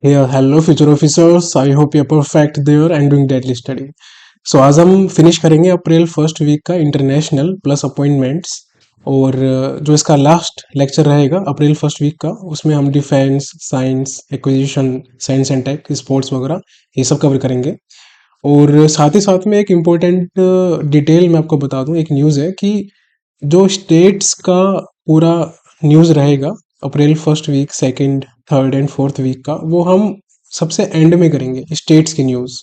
Hello future officers, I hope you perfect there and doing deadly study. So आज हम finish करेंगे April first week का international plus appointments. और जो इसका लास्ट लेक्चर रहेगा अप्रैल फर्स्ट वीक का, उसमें हम defence, science, acquisition, science and tech, sports वगैरह ये सब कवर करेंगे। और साथ ही साथ में एक इम्पोर्टेंट डिटेल मैं आपको बता दूं, एक न्यूज़ है कि जो स्टेट्स का पूरा न्यूज़ रहेगा April first week, second, third and fourth week का, वो हम सबसे एंड में करेंगे, स्टेट्स की न्यूज़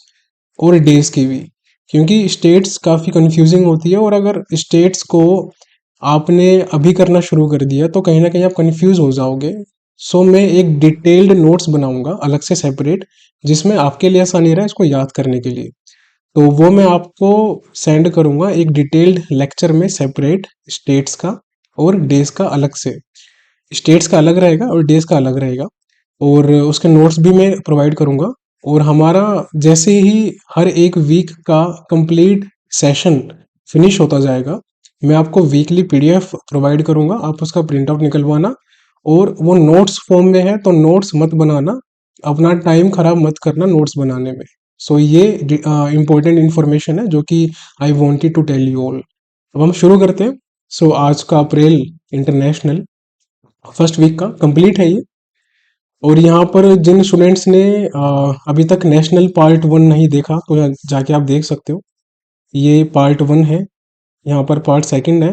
और डेज की भी। क्योंकि स्टेट्स काफ़ी कंफ्यूजिंग होती है, और अगर स्टेट्स को आपने अभी करना शुरू कर दिया तो कहीं ना कहीं आप कंफ्यूज हो जाओगे। सो मैं एक डिटेल्ड नोट्स बनाऊंगा अलग से सेपरेट, जिसमें आपके लिए आसानी रहे इसको याद करने के लिए। तो वो मैं आपको सेंड करूंगा एक डिटेल्ड लेक्चर में, सेपरेट स्टेट्स का और डेज का अलग से। स्टेट्स का अलग रहेगा और डेज का अलग रहेगा, और उसके नोट्स भी मैं प्रोवाइड करूंगा। और हमारा जैसे ही हर एक वीक का कंप्लीट सेशन फिनिश होता जाएगा, मैं आपको वीकली पीडीएफ प्रोवाइड करूंगा, आप उसका प्रिंट आउट निकलवाना। और वो नोट्स फॉर्म में है तो नोट्स मत बनाना, अपना टाइम खराब मत करना नोट्स बनाने में। सो ये इंपॉर्टेंट इंफॉर्मेशन है जो कि I wanted to tell you all. अब हम शुरू करते हैं। सो आज का अप्रैल इंटरनेशनल फर्स्ट वीक का कंप्लीट है ये। और यहाँ पर जिन स्टूडेंट्स ने अभी तक नेशनल पार्ट वन नहीं देखा, तो यहाँ जाके आप देख सकते हो। ये पार्ट वन है, यहाँ पर पार्ट सेकंड है।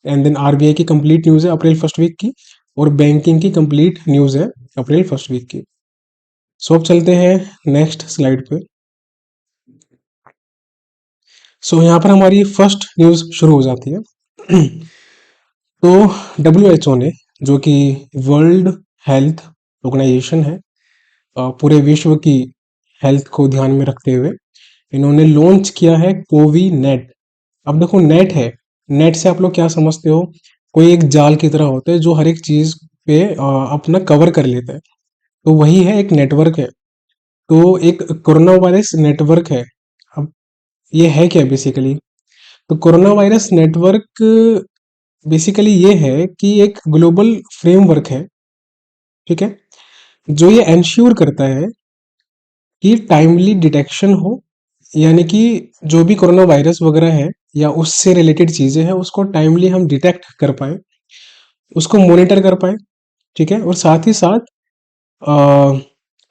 एंड देन आरबीआई की कंप्लीट न्यूज़ है अप्रैल फर्स्ट वीक की, और बैंकिंग की कंप्लीट न्यूज़ है अप्रैल फर्स्ट वीक की। सो अब चलते हैं नेक्स्ट स्लाइड पे। सो यहाँ पर हमारी फर्स्ट न्यूज़ शुरू हो जाती है। तो डब्ल्यू ने, जो कि वर्ल्ड हेल्थ ऑर्गेनाइजेशन है, पूरे विश्व की हेल्थ को ध्यान में रखते हुए इन्होंने लॉन्च किया है कोवी नेट। अब देखो, नेट है, नेट से आप लोग क्या समझते हो? कोई एक जाल की तरह होता है जो हर एक चीज पे अपना कवर कर लेता है। तो वही है, एक नेटवर्क है। तो एक कोरोना वायरस नेटवर्क है। अब ये है क्या बेसिकली? तो कोरोना वायरस नेटवर्क बेसिकली ये है कि एक ग्लोबल फ्रेमवर्क है, ठीक है, जो ये एंश्योर करता है कि टाइमली डिटेक्शन हो। यानी कि जो भी कोरोना वायरस वगैरह है या उससे रिलेटेड चीजें हैं, उसको टाइमली हम डिटेक्ट कर पाए, उसको मॉनिटर कर पाए, ठीक है। और साथ ही साथ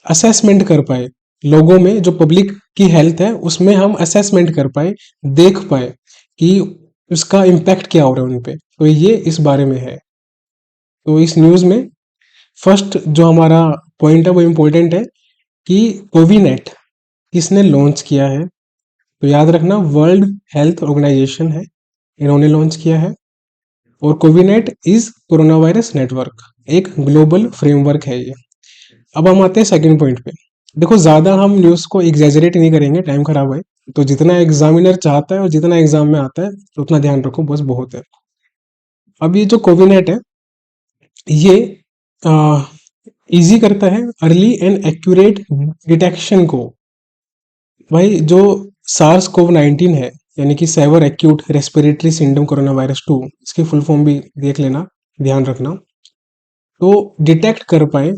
असेसमेंट कर पाए, लोगों में जो पब्लिक की हेल्थ है उसमें हम असेसमेंट कर पाए, देख पाए कि उसका इम्पैक्ट क्या हो रहा है उन पे। तो ये इस बारे में है। तो इस न्यूज़ में फर्स्ट जो हमारा पॉइंट है वो इम्पोर्टेंट है कि कोविनेट किसने लॉन्च किया है। तो याद रखना, वर्ल्ड हेल्थ ऑर्गेनाइजेशन है, इन्होंने लॉन्च किया है। और कोविनेट इज कोरोना वायरस नेटवर्क, एक ग्लोबल फ्रेमवर्क है ये। अब हम आते हैं सेकंड पॉइंट पे। देखो, ज्यादा हम न्यूज को एग्जैजरेट नहीं करेंगे, टाइम खराब है। तो जितना एग्जामिनर चाहता है और जितना एग्जाम में आता है तो उतना ध्यान रखो, बस बहुत है। अब ये जो कोविनेट है, ये इजी करता है अर्ली एंड एक्यूरेट डिटेक्शन को। भाई, जो सार्स कोव 19 है, यानी कि severe acute respiratory syndrome corona virus 2, इसकी फुल फॉर्म भी देख लेना, ध्यान रखना। तो डिटेक्ट कर पाए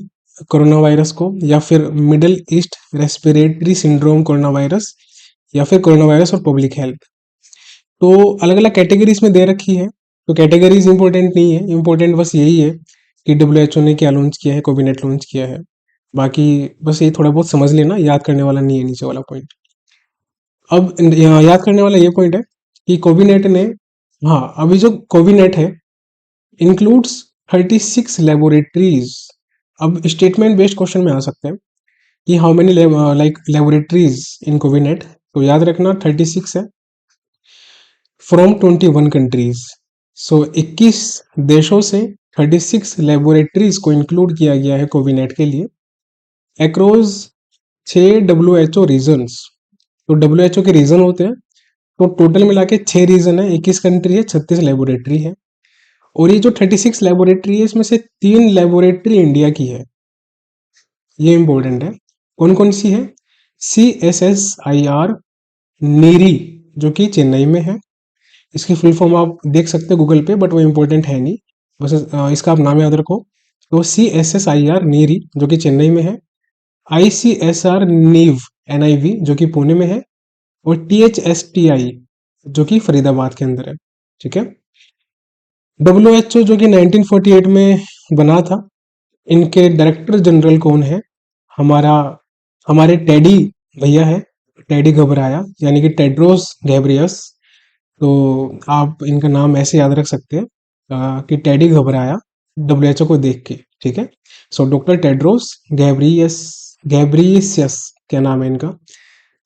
कोरोना वायरस को, या फिर middle east respiratory syndrome corona virus, या फिर कोरोना वायरस और पब्लिक हेल्थ। तो अलग अलग कैटेगरीज में दे रखी है। तो कैटेगरीज इंपॉर्टेंट नहीं है, इंपॉर्टेंट बस यही है कि डब्ल्यू ने क्या लॉन्च किया है, कोविनेट लॉन्च किया है। बाकी बस ये थोड़ा बहुत समझ लेना, याद करने वाला नहीं है नीचे वाला पॉइंट। अब यहाँ याद करने वाला ये पॉइंट है कि कोविनेट ने, हाँ, अभी जो कोविनेट है इंक्लूड्स 36 लेबोरेटरीज। अब स्टेटमेंट बेस्ड क्वेश्चन में आ सकते हैं कि हाउ मेनी लाइक लेबोरेटरीज इन कोविनेट। तो याद रखना 36 है, फ्रॉम 21 कंट्रीज। सो 21 देशों से 36 लेबोरेटरीज को इंक्लूड किया गया है कोविनेट के लिए, अक्रॉस 6 डब्ल्यू रीजन्स। तो डब्ल्यू के रीजन होते हैं, तो टोटल मिला के 6 रीजन है, 21 कंट्री है, 36 लेबोरेटरी है। और ये जो 36 लेबोरेटरी है, इसमें से 3 लेबोरेटरी इंडिया की है, ये इंपॉर्टेंट है। कौन कौन सी है? CSSIR नीरी, जो कि चेन्नई में है। इसकी फुल फॉर्म आप देख सकते हो गूगल पे, बट वो इंपॉर्टेंट है नहीं, बस इसका आप नाम याद रखो। तो CSSIR नीरी, जो कि चेन्नई में है। ICSR नीव NIV जो कि पुणे में है, और THSTI जो कि फरीदाबाद के अंदर है। ठीक है। WHO जो कि 1948 में बना था, इनके डायरेक्टर जनरल कौन है? हमारा हमारे टेडी भैया है, टेडी घबराया, यानी कि टेड्रोस गैब्रियस। तो आप इनका नाम ऐसे याद रख सकते हैं कि टेडी घबराया, WHO को देख के। ठीक है। सो डॉक्टर टेड्रोस गैब्रियस क्या नाम है इनका?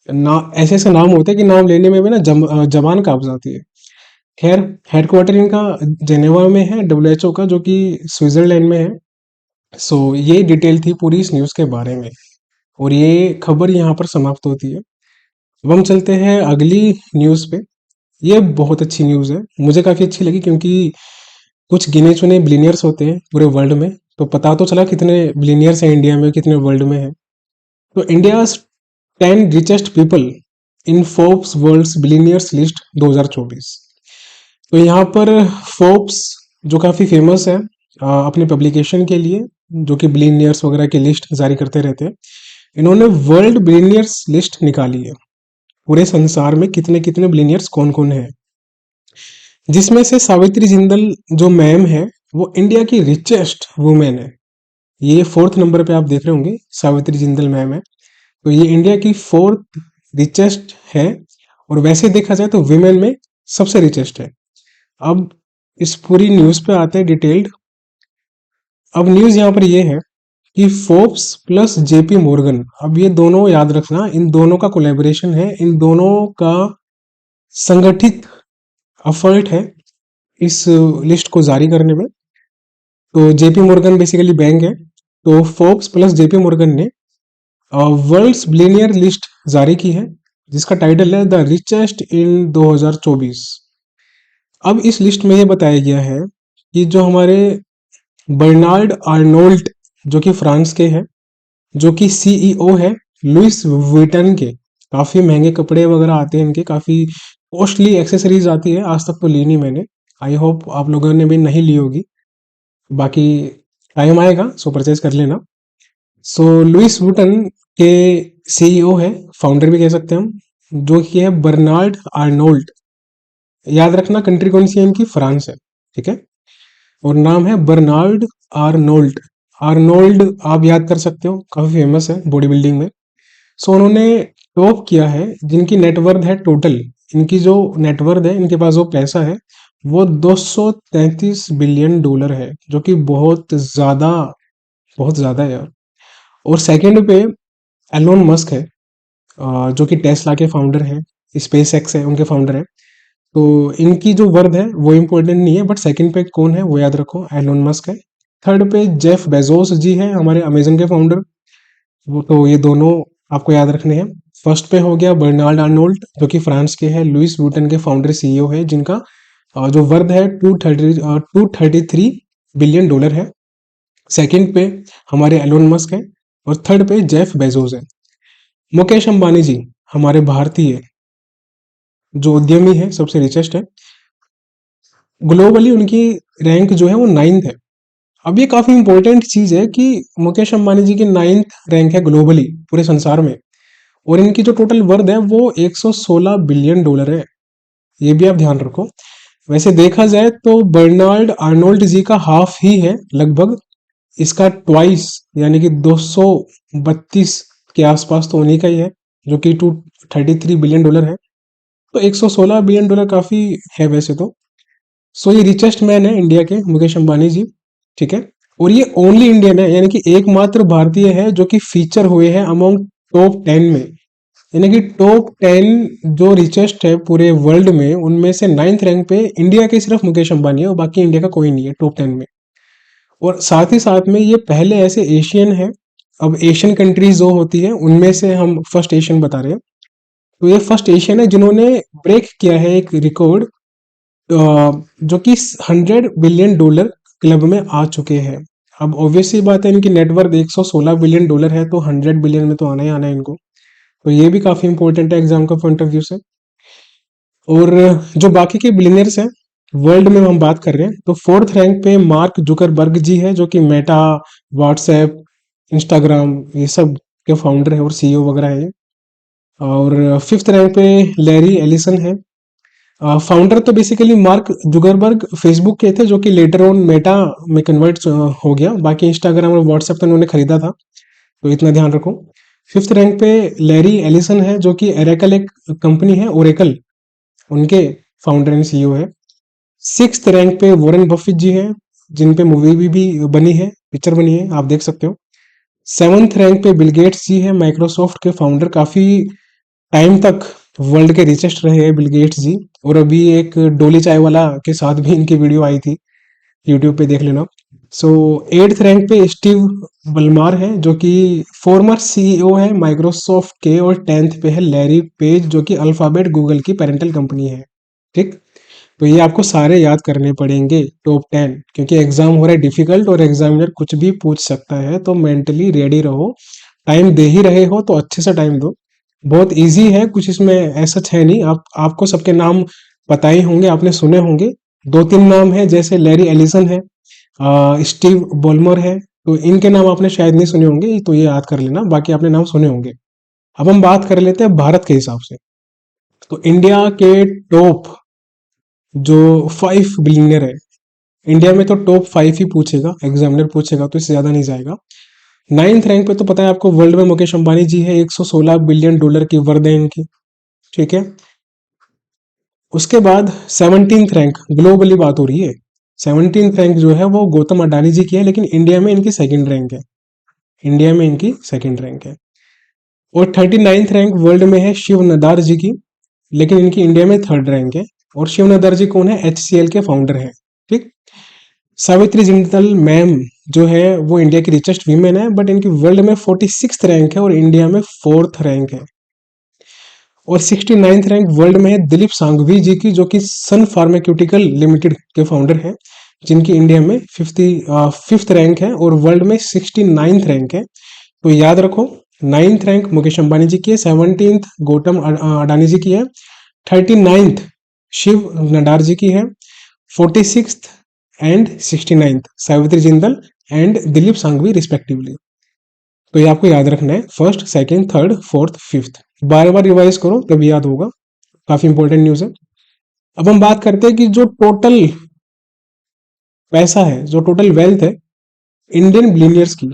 ना ऐसे ऐसे नाम होते हैं कि नाम लेने में भी ना जबान कांप जाती है। खैर, हेडक्वार्टर इनका जेनेवा में है WHO का, जो कि स्विट्जरलैंड में है। सो ये डिटेल थी पूरी इस न्यूज़ के बारे में, और ये खबर यहाँ पर समाप्त होती है। अब हम चलते हैं अगली न्यूज़ पे। ये बहुत अच्छी न्यूज़ है, मुझे काफ़ी अच्छी लगी, क्योंकि कुछ गिने चुने बिलियनियर्स होते हैं पूरे वर्ल्ड में, तो पता तो चला कितने बिलियनियर्स हैं इंडिया में, कितने वर्ल्ड में है। तो India 10 richest people in Forbes world's billionaires list 2024। तो यहाँ पर फोर्ब्स जो काफ़ी फेमस है अपने पब्लिकेशन के लिए, जो कि बिलियनियर्स वगैरह की लिस्ट जारी करते रहते हैं, इन्होंने वर्ल्ड बिलियनियर्स लिस्ट निकाली है। पूरे संसार में कितने कितने बिलियनियर्स कौन कौन है, जिसमें से सावित्री जिंदल जो मैम है वो इंडिया की रिचेस्ट वुमेन है। ये 4th नंबर पे आप देख रहे होंगे, सावित्री जिंदल मैम है। तो ये इंडिया की 4th रिचेस्ट है, और वैसे देखा जाए तो विमेन में सबसे रिचेस्ट है। अब इस पूरी न्यूज पे आते हैं डिटेल्ड। अब न्यूज यहाँ पर ये है कि फोर्ब्स प्लस JP मॉर्गन, अब ये दोनों याद रखना, इन दोनों का कोलैबोरेशन है, इन दोनों का संगठित एफर्ट है इस लिस्ट को जारी करने में। तो JP मॉर्गन बेसिकली बैंक है, तो फोर्ब्स प्लस JP मॉर्गन ने वर्ल्ड्स बिलियनियर लिस्ट जारी की है, जिसका टाइटल है द रिचेस्ट इन 2024। अब इस लिस्ट में ये बताया गया है कि जो हमारे बर्नार्ड आर्नोल्ट जो कि फ्रांस के हैं, जो कि CEO है लुइस विटन के, काफ़ी महंगे कपड़े वगैरह आते हैं इनके, काफ़ी कॉस्टली एक्सेसरीज आती है, आज तक तो ली नहीं मैंने, आई होप आप लोगों ने भी नहीं ली होगी, बाकी टाइम आएगा सो परचेज कर लेना। सो लुइस वुटन के CEO है, फाउंडर भी कह सकते हैं हम, जो कि है बर्नार्ड आर्नोल्ट। याद रखना कंट्री कौन सी है इनकी, फ्रांस है। ठीक है। और नाम है बर्नार्ड आर्नोल्ट। आर्नोल्ड आप याद कर सकते हो, काफी फेमस है बॉडी बिल्डिंग में। सो उन्होंने टॉप किया है, जिनकी नेटवर्थ है टोटल, इनकी जो नेटवर्थ है, इनके पास जो पैसा है वो 233 बिलियन डॉलर है, जो कि बहुत ज्यादा है यार। और सेकंड पे एलोन मस्क है, जो कि टेस्ला के फाउंडर हैं, स्पेस एक्स है उनके फाउंडर हैं। तो इनकी जो वर्थ है वो इम्पोर्टेंट नहीं है, बट सेकंड पे कौन है वो याद रखो, एलोन मस्क है। थर्ड पे जेफ बेजोस जी है, हमारे अमेजन के फाउंडर। वो तो ये दोनों आपको याद रखने हैं। फर्स्ट पे हो गया बर्नार्ड आर्नोल्ट, जो कि फ्रांस के हैं, लुइस वुटन के फाउंडर CEO है, जिनका जो वर्थ है 233 बिलियन डॉलर है। सेकंड पे हमारे एलोन मस्क है, और थर्ड पे जेफ बेजोस है। मुकेश अंबानी जी हमारे भारतीय जो उद्यमी है, सबसे रिचेस्ट है। ग्लोबली उनकी रैंक जो है वो 9th है। अब ये काफी इंपॉर्टेंट चीज है कि मुकेश अंबानी जी की 9th रैंक है ग्लोबली पूरे संसार में, और इनकी जो टोटल वर्थ है वो 116 बिलियन डॉलर है। ये भी आप ध्यान रखो। वैसे देखा जाए तो बर्नार्ड आर्नोल्ड जी का हाफ ही है लगभग, इसका ट्वाइस यानी कि 232 के आसपास तो उन्हीं का ही है, जो कि 233 बिलियन डॉलर है। तो 116 बिलियन डॉलर काफी है वैसे तो। सो ये रिचेस्ट मैन है इंडिया के, मुकेश अंबानी जी। ठीक है। और ये ओनली इंडियन है, यानी कि एकमात्र भारतीय है जो कि फीचर हुए हैं अमंग टॉप 10 में, यानी कि टॉप 10 जो रिचेस्ट है पूरे वर्ल्ड में, उनमें से 9th रैंक पे इंडिया के सिर्फ मुकेश अंबानी है, और बाकी इंडिया का कोई नहीं है टॉप 10 में। और साथ ही साथ में ये पहले ऐसे एशियन है। अब एशियन कंट्रीज जो होती है उनमें से हम फर्स्ट एशियन बता रहे हैं, तो ये फर्स्ट एशियन है जिन्होंने ब्रेक किया है एक रिकॉर्ड, जो कि 100 बिलियन डॉलर क्लब में आ चुके हैं। अब ऑब्वियसली बात है, इनकी नेटवर्थ 116 बिलियन डॉलर है, तो 100 बिलियन में तो आना ही आना है इनको। तो ये भी काफी इंपॉर्टेंट है एग्जाम का पॉइंट ऑफ व्यू से। और जो बाकी के बिलियनर्स हैं वर्ल्ड में हम बात कर रहे हैं, तो 4th रैंक पे मार्क जुकरबर्ग जी है, जो कि मेटा, व्हाट्सएप, इंस्टाग्राम ये सब के फाउंडर है और सीईओ वगैरह है। और फिफ्थ रैंक पे लैरी एलिसन है। फाउंडर तो बेसिकली मार्क जुगरबर्ग फेसबुक के थे, जो कि लेटर ऑन मेटा में कन्वर्ट हो गया। बाकी इंस्टाग्राम और व्हाट्सएप तो उन्होंने खरीदा था, तो इतना ध्यान रखो। फिफ्थ रैंक पे लैरी एलिसन है, जो कि एरेकल एक कंपनी है, ओरेकल, उनके फाउंडर एंड सीईओ है। सिक्स्थ रैंक पे वॉरेन बफेट जी हैं, जिन पे मूवी भी बनी है, पिक्चर बनी है, आप देख सकते हो। सेवंथ रैंक पे बिल गेट्स जी है, माइक्रोसॉफ्ट के फाउंडर, काफी टाइम तक वर्ल्ड के रिचेस्ट रहे हैं बिल गेट्स जी। और अभी एक डोली चाय वाला के साथ भी इनकी वीडियो आई थी, यूट्यूब पे देख लेना। सो एट्थ रैंक पे स्टीव बलमार है, जो कि फॉर्मर सीईओ है माइक्रोसॉफ्ट के। और टेंथ पे है लैरी पेज, जो कि अल्फाबेट गूगल की पेरेंटल कंपनी है। ठीक, तो ये आपको सारे याद करने पड़ेंगे टॉप 10, क्योंकि एग्जाम हो रहा है डिफिकल्ट और एग्जामिनर कुछ भी पूछ सकता है, तो मेंटली रेडी रहो। टाइम दे ही रहे हो तो अच्छे से टाइम दो। बहुत इजी है, कुछ इसमें ऐसा है नहीं। आपको सबके नाम पता ही होंगे, आपने सुने होंगे। दो तीन नाम है, जैसे लैरी एलिसन है, स्टीव बोलमर है, तो इनके नाम आपने शायद नहीं सुने होंगे, तो ये याद कर लेना, बाकी आपने नाम सुने होंगे। अब हम बात कर लेते हैं भारत के हिसाब से। तो इंडिया के टॉप जो 5 बिलियनर है, इंडिया में तो टॉप 5 ही पूछेगा एग्जामिनर, पूछेगा तो इससे ज्यादा नहीं जाएगा। नाइन्थ रैंक पे तो पता है आपको, वर्ल्ड में मुकेश अंबानी जी है, $116 बिलियन की वर्थ है इनकी। ठीक है, उसके बाद 17th रैंक, ग्लोबली बात हो रही है, 17th रैंक जो है वो गौतम अडानी जी की है, लेकिन इंडिया में इनकी सेकंड रैंक है। इंडिया में इनकी सेकंड रैंक है। और 39th रैंक वर्ल्ड में है शिव नदार जी की, लेकिन इनकी इंडिया में थर्ड रैंक है। और शिव नदार जी कौन है? HCL के फाउंडर है। ठीक, सावित्री जिंदल मैम जो है वो इंडिया की रिचेस्ट वीमेन है, बट इनकी वर्ल्ड में 46th रैंक है और इंडिया में फोर्थ रैंक है। और 69th रैंक वर्ल्ड में है दिलीप सांघवी जी की, जो कि सन फार्मास्यूटिकल लिमिटेड के फाउंडर है, जिनकी इंडिया में फिफ्थ रैंक है और वर्ल्ड में 69th रैंक है। तो याद रखो, 9th रैंक मुकेश अंबानी जी की है, 17th गौतम अडानी जी की है, 39th शिव नडार जी की है, 46th and 69th Savitri Jindal and Dilip Sanghvi respectively. तो ये आपको याद रखना है, first, second, third, fourth, fifth. बार बार रिवाइज करो तभी याद होगा, काफी इंपॉर्टेंट न्यूज है। अब हम बात करते हैं कि जो टोटल पैसा है, जो टोटल वेल्थ है इंडियन बिलियनियर्स की,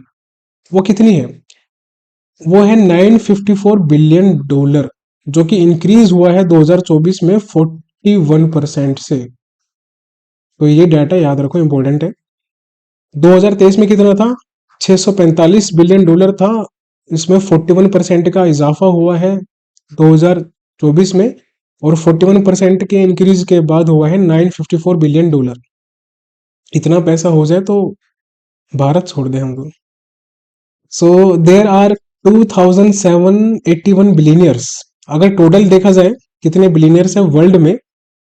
वो कितनी है? वो है $954 बिलियन, जो कि इंक्रीज हुआ है 2024 में 41% से। तो ये डाटा याद रखो, इंपॉर्टेंट है। 2023 में कितना था? $645 बिलियन था। इसमें 41% का इजाफा हुआ है 2024 में, और 41% के इंक्रीज के बाद हुआ है $954 बिलियन। इतना पैसा हो जाए तो भारत छोड़ दे हम लोग। सो देर आर 2781 बिलियनियर्स। अगर टोटल देखा जाए कितने बिलियनियर्स हैं वर्ल्ड में,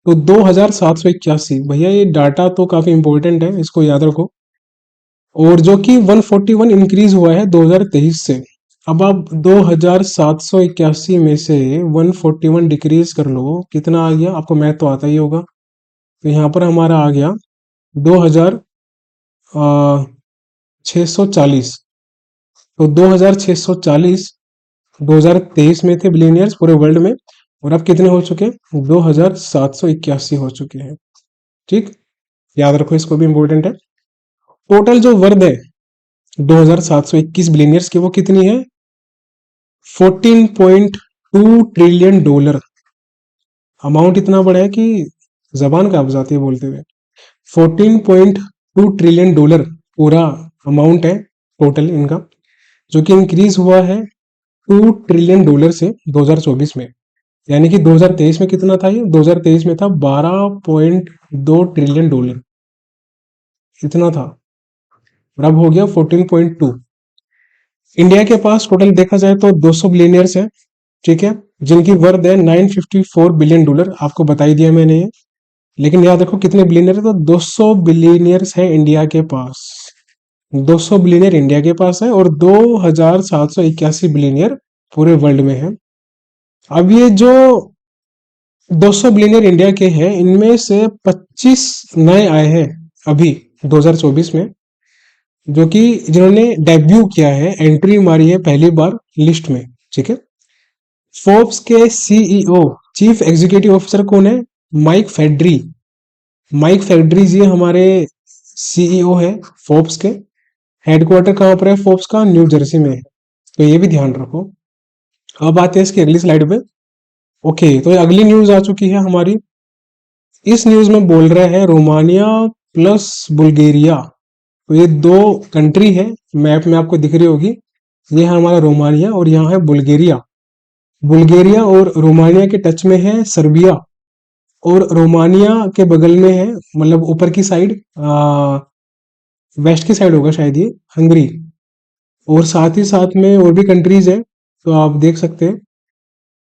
तो 2781। भैया ये डाटा तो काफी इंपॉर्टेंट है, इसको याद रखो। और जो कि 141 इंक्रीज हुआ है 2023 से। अब आप 2781 में से 141 डिक्रीज कर लो, कितना आ गया? आपको मैथ तो आता ही होगा। तो यहाँ पर हमारा आ गया 2640। तो 2640 2023 में थे बिलियनियर्स पूरे वर्ल्ड में, और अब कितने हो चुके हैं? 2781 हो चुके हैं। ठीक, याद रखो, इसको भी इंपॉर्टेंट है। टोटल जो वर्थ है 2721 बिलियनियर्स की, वो कितनी है? $14.2 ट्रिलियन। अमाउंट इतना बड़ा है कि जबान कांप जाती है बोलते हुए। $14.2 ट्रिलियन पूरा अमाउंट है टोटल इनका, जो कि इंक्रीज हुआ है $2 ट्रिलियन से 2024 में। यानी कि 2023 में कितना था? ये 2023 में था $12.2 ट्रिलियन, इतना था, और अब हो गया 14.2। इंडिया के पास टोटल देखा जाए तो 200 बिलियनियर्स है, ठीक है, जिनकी वर्थ है $954 बिलियन। आपको बता ही दिया मैंने ये। लेकिन याद रखो कितने बिलियनियर है, तो 200 बिलियनियर्स है इंडिया के पास। 200 बिलियनियर इंडिया के पास है और 2781 बिलियनियर पूरे वर्ल्ड में है। अब ये जो 200 बिलियनियर इंडिया के हैं, इनमें से 25 नए आए हैं अभी 2024 में, जो कि जिन्होंने डेब्यू किया है, एंट्री मारी है पहली बार लिस्ट में। ठीक है, फोर्ब्स के सीईओ, चीफ एग्जीक्यूटिव ऑफिसर कौन है? माइक फेड्री। माइक फेड्री जी हमारे सीईओ है फोर्ब्स के। हेडक्वार्टर कहाँ पर है फोर्ब्स का? न्यू जर्सी में है, तो ये भी ध्यान रखो। अब आते हैं इसकी अगली स्लाइड पे। ओके, तो अगली न्यूज आ चुकी है हमारी। इस न्यूज में बोल रहे हैं रोमानिया प्लस बुल्गारिया। तो ये दो कंट्री है, मैप में आपको दिख रही होगी। ये है हमारा रोमानिया और यहाँ है बुल्गारिया। बुल्गारिया और रोमानिया के टच में है सर्बिया, और रोमानिया के बगल में है, मतलब ऊपर की साइड, वेस्ट की साइड होगा शायद ये, हंगरी। और साथ ही साथ में और भी कंट्रीज है, तो आप देख सकते हैं।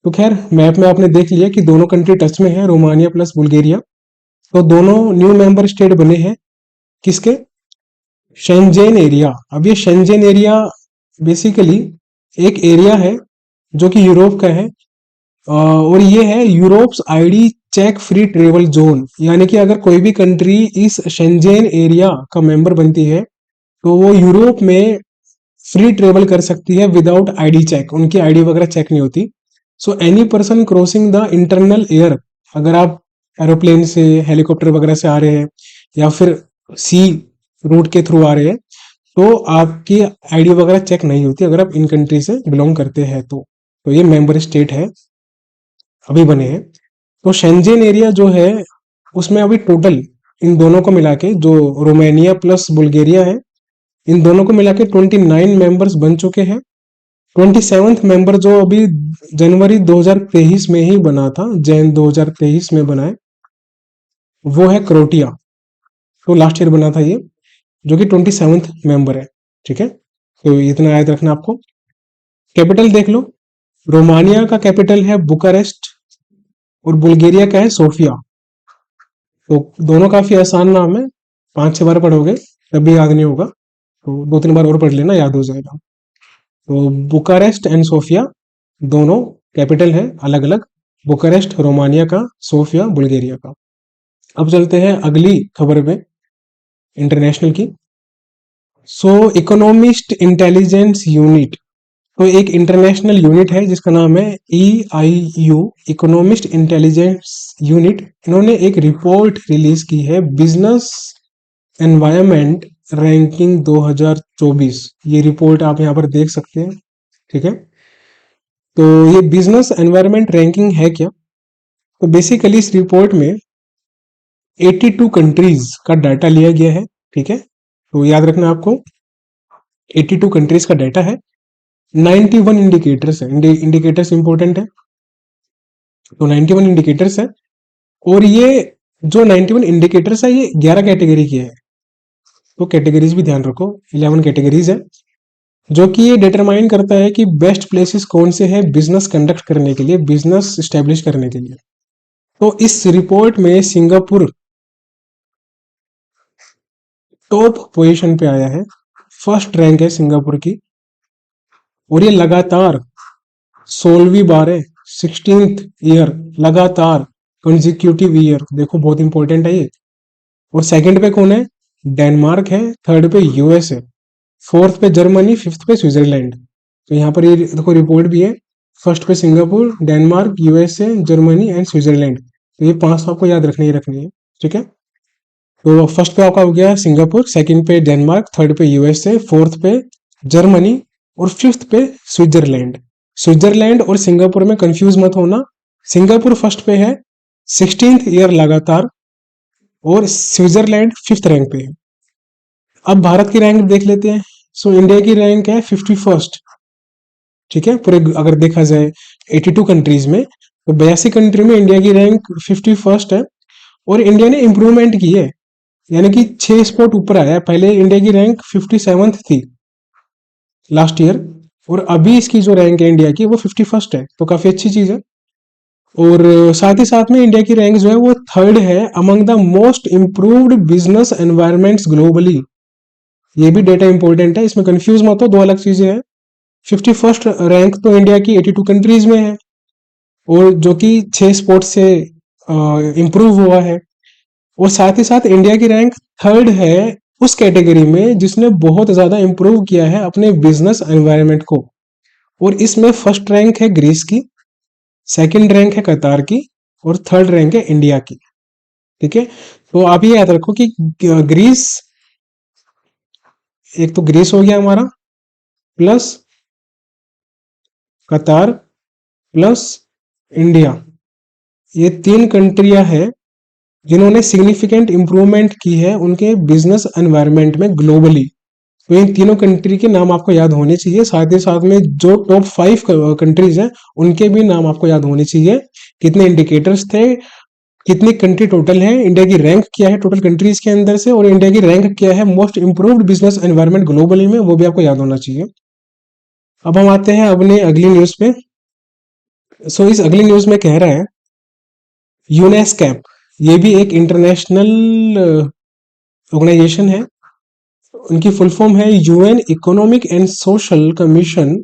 तो खैर मैप में आपने देख लिया कि दोनों कंट्री टच में है, रोमानिया प्लस बुल्गारिया। तो दोनों न्यू मेंबर स्टेट बने हैं किसके? Schengen area. अब ये शेंजेन एरिया बेसिकली एक एरिया है जो कि यूरोप का है, और ये है Europe's ID check free travel zone. यानी कि अगर कोई भी कंट्री इस शेंजेन एरिया का मेंबर बनती है तो वो यूरोप में फ्री ट्रेवल कर सकती है विदाउट आईडी चेक, उनकी आईडी वगैरह चेक नहीं होती। So any person crossing the internal air, अगर आप एरोप्लेन से, हेलीकॉप्टर वगैरह से आ रहे हैं या फिर सी रूट के थ्रू आ रहे हैं, तो आपकी आईडी वगैरह चेक नहीं होती अगर आप इन कंट्री से बिलोंग करते हैं तो ये मेंबर स्टेट है, अभी बने हैं। तो शेंजेन एरिया जो है उसमें अभी टोटल इन दोनों को मिला के, जो रोमानिया प्लस बुल्गारिया है, इन दोनों को मिला के 29 मेंबर्स बन चुके हैं। 27th मेंबर जो अभी जनवरी 2023 में ही बना था, जैन 2023 में बना है, वो है क्रोटिया। तो लास्ट ईयर बना था ये, जो कि 27th मेंबर है। ठीक है, तो इतना याद रखना आपको। कैपिटल देख लो, रोमानिया का कैपिटल है बुकारेस्ट और बुल्गारिया का है सोफिया। तो दोनों काफी आसान नाम है, 5-6 बार पढ़ोगे तब भी याद नहीं होगा, तो 2-3 बार और पढ़ लेना, याद हो जाएगा। तो बुकारेस्ट एंड सोफिया दोनों कैपिटल है अलग अलग, बुकारेस्ट रोमानिया का, सोफिया बुल्गारिया का। अब चलते हैं अगली खबर में, इंटरनेशनल की। सो इकोनॉमिस्ट इंटेलिजेंस यूनिट, तो एक इंटरनेशनल यूनिट है जिसका नाम है EIU, इकोनॉमिस्ट इंटेलिजेंस यूनिट। इन्होंने एक रिपोर्ट रिलीज की है, बिजनेस एनवायरमेंट रैंकिंग 2024। ये रिपोर्ट आप यहाँ पर देख सकते हैं। ठीक है, तो ये बिजनेस एनवायरमेंट रैंकिंग है क्या? तो बेसिकली इस रिपोर्ट में 82 कंट्रीज का डाटा लिया गया है। ठीक है, तो याद रखना आपको, 82 कंट्रीज का डाटा है, 91 इंडिकेटर्स है, इंडिकेटर्स इंपॉर्टेंट है, तो 91 इंडिकेटर्स है। और ये जो 91 इंडिकेटर्स है ये 11 कैटेगरी की है, तो कैटेगरीज भी ध्यान रखो, 11 कैटेगरीज है, जो कि ये डिटरमाइन करता है कि बेस्ट प्लेसेस कौन से हैं बिजनेस कंडक्ट करने के लिए, बिजनेस स्टैब्लिश करने के लिए। तो इस रिपोर्ट में सिंगापुर टॉप पोजीशन पे आया है, फर्स्ट रैंक है सिंगापुर की, और ये लगातार 16वीं बार है, 16th ईयर लगातार, कंजिक्यूटिव ईयर, देखो बहुत इंपॉर्टेंट है ये। और सेकंड पे कौन है? डेनमार्क है, थर्ड पे यूएस है, फोर्थ पे जर्मनी, फिफ्थ पे स्विट्जरलैंड। तो यहाँ पर ये देखो रिपोर्ट भी है, फर्स्ट पे Singapore, Denmark, USA, Germany and Switzerland. तो ये 5 तो आपको याद रखनी ही रखनी है। ठीक है, तो फर्स्ट पे आपका हो गया सिंगापुर, सेकंड पे डेनमार्क, थर्ड पे यूएसए, फोर्थ पे जर्मनी और फिफ्थ पे स्विट्जरलैंड। स्विट्जरलैंड और सिंगापुर में कंफ्यूज मत होना, सिंगापुर फर्स्ट पे है 16th ईयर लगातार, और स्विट्जरलैंड फिफ्थ रैंक पे है। अब भारत की रैंक देख लेते हैं। सो इंडिया की रैंक है 51st। ठीक है, पूरे अगर देखा जाए 82 कंट्रीज में, तो 82 कंट्री में इंडिया की रैंक 51st है। और इंडिया ने इंप्रूवमेंट की है, यानी कि 6 स्पॉट ऊपर आया है। पहले इंडिया की रैंक 57th थी लास्ट ईयर, और अभी इसकी जो रैंक है इंडिया की वो 51st है, तो काफी अच्छी चीज है। और साथ ही साथ में इंडिया की रैंक जो है वो थर्ड है among the most improved business environments globally. ये भी डेटा इंपॉर्टेंट है, इसमें कंफ्यूज मत हो, दो अलग चीजें हैं। 51st रैंक तो इंडिया की 82 कंट्रीज में है, और जो कि 6 स्पोर्ट से इंप्रूव हुआ है। और साथ ही साथ इंडिया की रैंक थर्ड है उस कैटेगरी में जिसने बहुत ज़्यादा इम्प्रूव किया है अपने बिजनेस एनवायरनमेंट को। और इसमें फर्स्ट रैंक है ग्रीस की, सेकंड रैंक है कतार की, और थर्ड रैंक है इंडिया की। ठीक है, तो आप ये याद रखो कि ग्रीस, एक तो ग्रीस हो गया हमारा, प्लस कतार, प्लस इंडिया, ये तीन कंट्रियां हैं जिन्होंने सिग्निफिकेंट इंप्रूवमेंट की है उनके बिजनेस एनवायरनमेंट में ग्लोबली। तो इन तीनों कंट्री के नाम आपको याद होने चाहिए, साथ ही साथ में जो टॉप 5 कंट्रीज हैं उनके भी नाम आपको याद होने चाहिए। कितने इंडिकेटर्स थे, कितनी कंट्री टोटल है, इंडिया की रैंक क्या है टोटल कंट्रीज के अंदर से, और इंडिया की रैंक क्या है most improved business environment globally में, वो भी आपको याद होना चाहिए। अब हम आते हैं अपने अगली न्यूज पे। सो इस अगली न्यूज में कह रहा है यूनेस्कैप, ये भी एक इंटरनेशनल ऑर्गेनाइजेशन है। उनकी फुल फॉर्म है UN economic and social commission